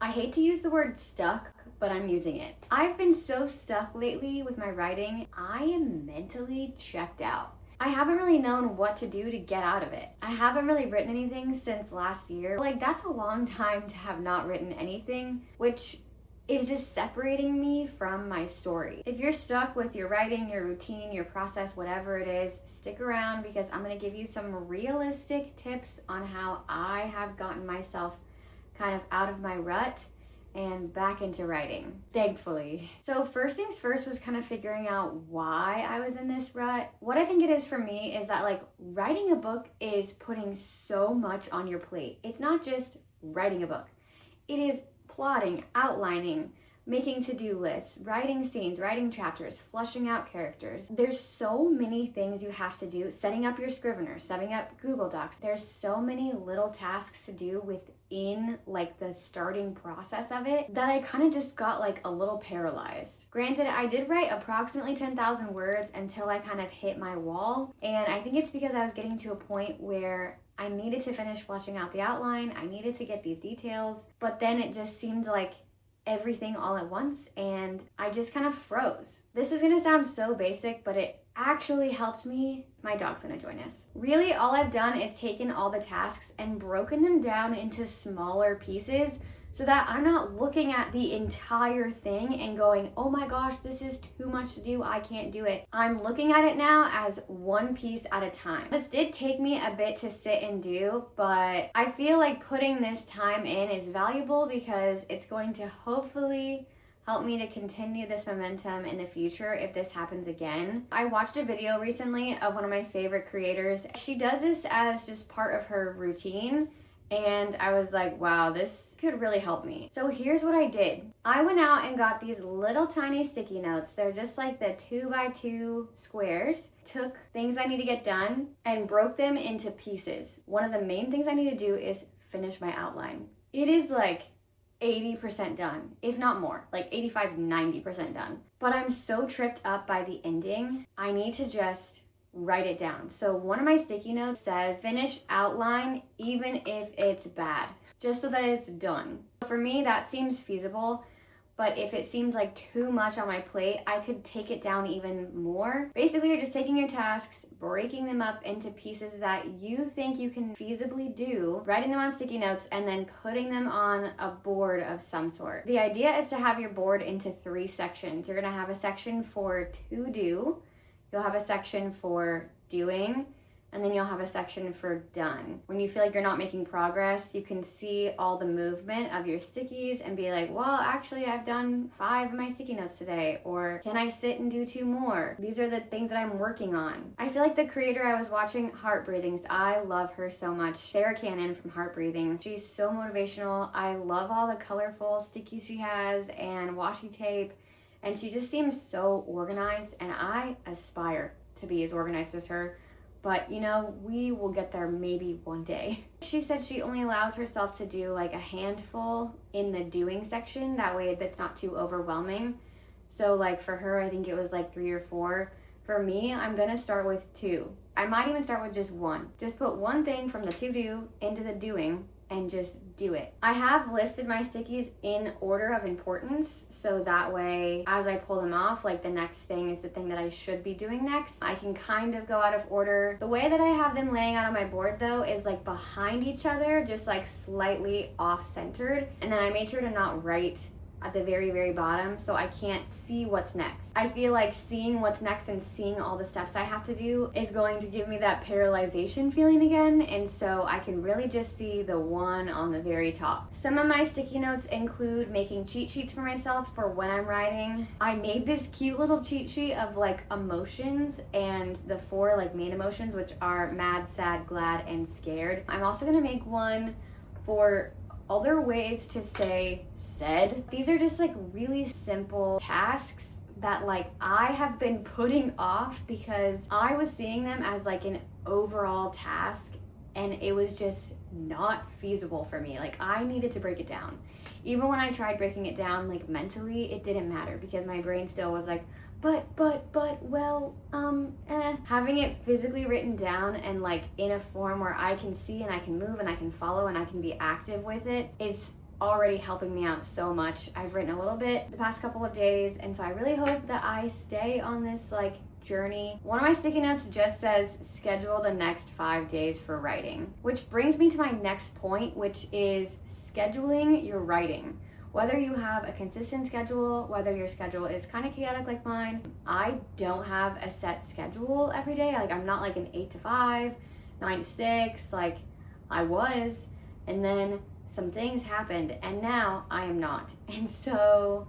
I hate to use the word stuck, but I'm using it. I've been so stuck lately with my writing, I am mentally checked out. I haven't really known what to do to get out of it. I haven't really written anything since last year. Like, that's a long time to have not written anything, which is just separating me from my story. If you're stuck with your writing, your routine, your process, whatever it is, stick around because I'm gonna give you some realistic tips on how I have gotten myself kind of out of my rut and back into writing, thankfully. So first things first was kind of figuring out why I was in this rut. What I think it is for me is that like writing a book is putting so much on your plate. It's not just writing a book. It is plotting, outlining, making to-do lists, writing scenes, writing chapters, fleshing out characters. There's so many things you have to do, setting up your Scrivener, setting up Google Docs. There's so many little tasks to do within like the starting process of it that I kind of just got like a little paralyzed. Granted, I did write approximately 10,000 words until I kind of hit my wall. And I think it's because I was getting to a point where I needed to finish fleshing out the outline. I needed to get these details, but then it just seemed like everything all at once and I just kind of froze. This is gonna sound so basic, but it actually helped me. My dog's gonna join us. Really, all I've done is taken all the tasks and broken them down into smaller pieces so that I'm not looking at the entire thing and going, oh my gosh, this is too much to do, I can't do it. I'm looking at it now as one piece at a time. This did take me a bit to sit and do, but I feel like putting this time in is valuable because it's going to hopefully help me to continue this momentum in the future if this happens again. I watched a video recently of one of my favorite creators. She does this as just part of her routine. And I was like, wow, this could really help me. So here's what I did. I went out and got these little tiny sticky notes. They're just like the 2x2 squares. Took things I need to get done and broke them into pieces. One of the main things I need to do is finish my outline. It is like 80% done, if not more, like 85, 90% done. But I'm so tripped up by the ending. I need to just write it down. So one of my sticky notes says finish outline even if it's bad, just so that it's done. For me, that seems feasible, but if it seemed like too much on my plate, I could take it down even more. Basically, you're just taking your tasks, breaking them up into pieces that you think you can feasibly do, writing them on sticky notes, and then putting them on a board of some sort. The idea is to have your board into 3 sections. You're gonna have a section for to do, you'll have a section for doing, and then you'll have a section for done. When you feel like you're not making progress, you can see all the movement of your stickies and be like, well, actually I've done 5 of my sticky notes today, or can I sit and do 2 more? These are the things that I'm working on. I feel like the creator I was watching, Heart Breathings, I love her so much. Sarah Cannon from Heart Breathings. She's so motivational. I love all the colorful stickies she has and washi tape. And she just seems so organized, and I aspire to be as organized as her. But you know, we will get there maybe one day. She said she only allows herself to do like a handful in the doing section. That way that's not too overwhelming. So like for her, I think it was like 3 or 4. For me, I'm gonna start with 2. I might even start with just 1. Just put one thing from the to do into the doing and just do it. I have listed my stickies in order of importance, so that way as I pull them off, like the next thing is the thing that I should be doing next. I can kind of go out of order. The way that I have them laying out on my board though is like behind each other, just like slightly off-centered, and then I made sure to not write at the very, very bottom so I can't see what's next. I feel like seeing what's next and seeing all the steps I have to do is going to give me that paralyzation feeling again, and so I can really just see the one on the very top. Some of my sticky notes include making cheat sheets for myself for when I'm writing. I made this cute little cheat sheet of like emotions and the 4 like main emotions, which are mad, sad, glad, and scared. I'm also gonna make one for other ways to say said. These are just like really simple tasks that like I have been putting off because I was seeing them as like an overall task and it was just not feasible for me. Like I needed to break it down. Even when I tried breaking it down like mentally, it didn't matter because my brain still was like, but, well, Having it physically written down and like in a form where I can see and I can move and I can follow and I can be active with it is already helping me out so much. I've written a little bit the past couple of days, and so I really hope that I stay on this like journey. One of my sticky notes just says schedule the next 5 days for writing, which brings me to my next point, which is scheduling your writing. Whether you have a consistent schedule, whether your schedule is kind of chaotic like mine, I don't have a set schedule every day. Like I'm not like an 8 to 5, 9 to 6, like I was, and then some things happened and now I am not. And so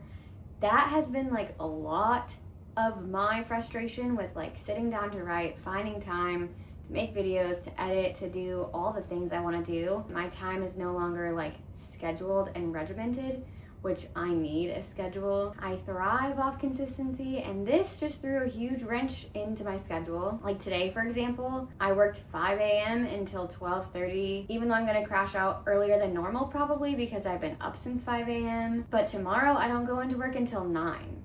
that has been like a lot of my frustration with like sitting down to write, finding time to make videos, to edit, to do all the things I want to do. My time is no longer like scheduled and regimented, which I need a schedule. I thrive off consistency, and this just threw a huge wrench into my schedule. Like today, for example, I worked 5 a.m. until 12:30, even though I'm gonna crash out earlier than normal probably because I've been up since 5 a.m. But tomorrow I don't go into work until 9.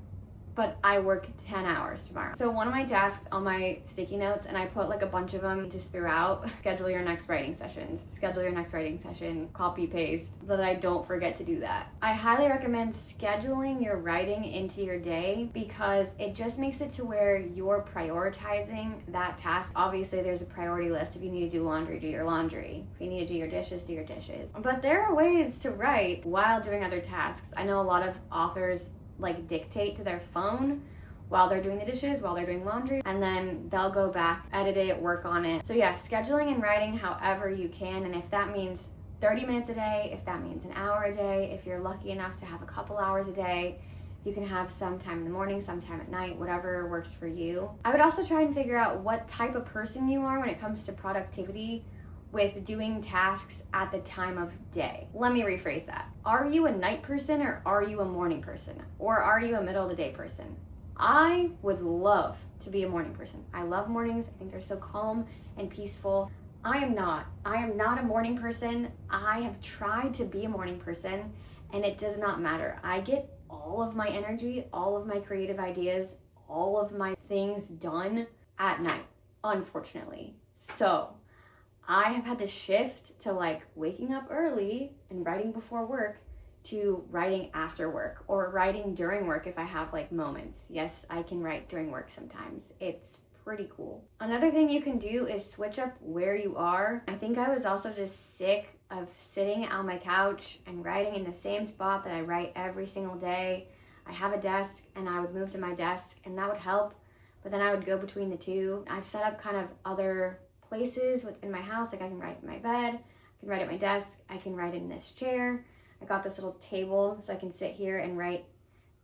But I work 10 hours tomorrow. So one of my tasks on my sticky notes, and I put like a bunch of them just throughout, schedule your next writing sessions, schedule your next writing session, copy paste, so that I don't forget to do that. I highly recommend scheduling your writing into your day because it just makes it to where you're prioritizing that task. Obviously there's a priority list. If you need to do laundry, do your laundry. If you need to do your dishes, do your dishes. But there are ways to write while doing other tasks. I know a lot of authors like dictate to their phone while they're doing the dishes, while they're doing laundry, and then they'll go back, edit it, work on it. So yeah, scheduling and writing however you can, and if that means 30 minutes a day, if that means an hour a day, if you're lucky enough to have a couple hours a day, you can have some time in the morning, some time at night, whatever works for you. I would also try and figure out what type of person you are when it comes to productivity with doing tasks at the time of day. Let me rephrase that. Are you a night person or are you a morning person? Or are you a middle of the day person? I would love to be a morning person. I love mornings. I think they're so calm and peaceful. I am not a morning person. I have tried to be a morning person and it does not matter. I get all of my energy, all of my creative ideas, all of my things done at night, unfortunately. So I have had to shift to like waking up early and writing before work to writing after work or writing during work if I have like moments. Yes, I can write during work sometimes. It's pretty cool. Another thing you can do is switch up where you are. I think I was also just sick of sitting on my couch and writing in the same spot that I write every single day. I have a desk and I would move to my desk and that would help, but then I would go between the two. I've set up kind of other places within my house, like I can write in my bed, I can write at my desk, I can write in this chair. I got this little table so I can sit here and write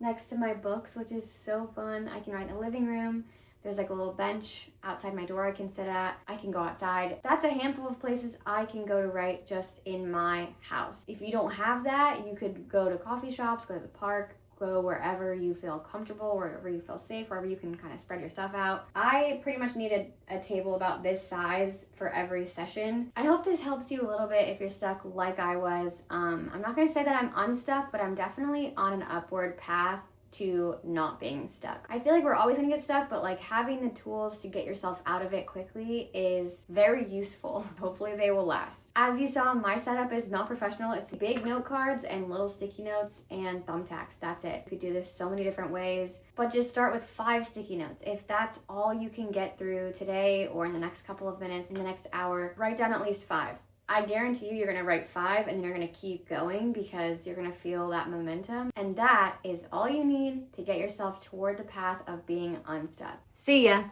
next to my books, which is so fun. I can write in the living room. There's like a little bench outside my door I can sit at. I can go outside. That's a handful of places I can go to write just in my house. If you don't have that, you could go to coffee shops, go to the park, go wherever you feel comfortable, wherever you feel safe, wherever you can kind of spread your stuff out. I pretty much needed a table about this size for every session. I hope this helps you a little bit if you're stuck like I was. I'm not gonna say that I'm unstuck, but I'm definitely on an upward path to not being stuck. I feel like we're always gonna get stuck, but like having the tools to get yourself out of it quickly is very useful. Hopefully they will last. As you saw, my setup is not professional. It's big note cards and little sticky notes and thumbtacks. That's it. You could do this so many different ways, but just start with 5 sticky notes. If that's all you can get through today or in the next couple of minutes, in the next hour, write down at least 5. I guarantee you, you're gonna write 5 and then you're gonna keep going because you're gonna feel that momentum. And that is all you need to get yourself toward the path of being unstuck. See ya.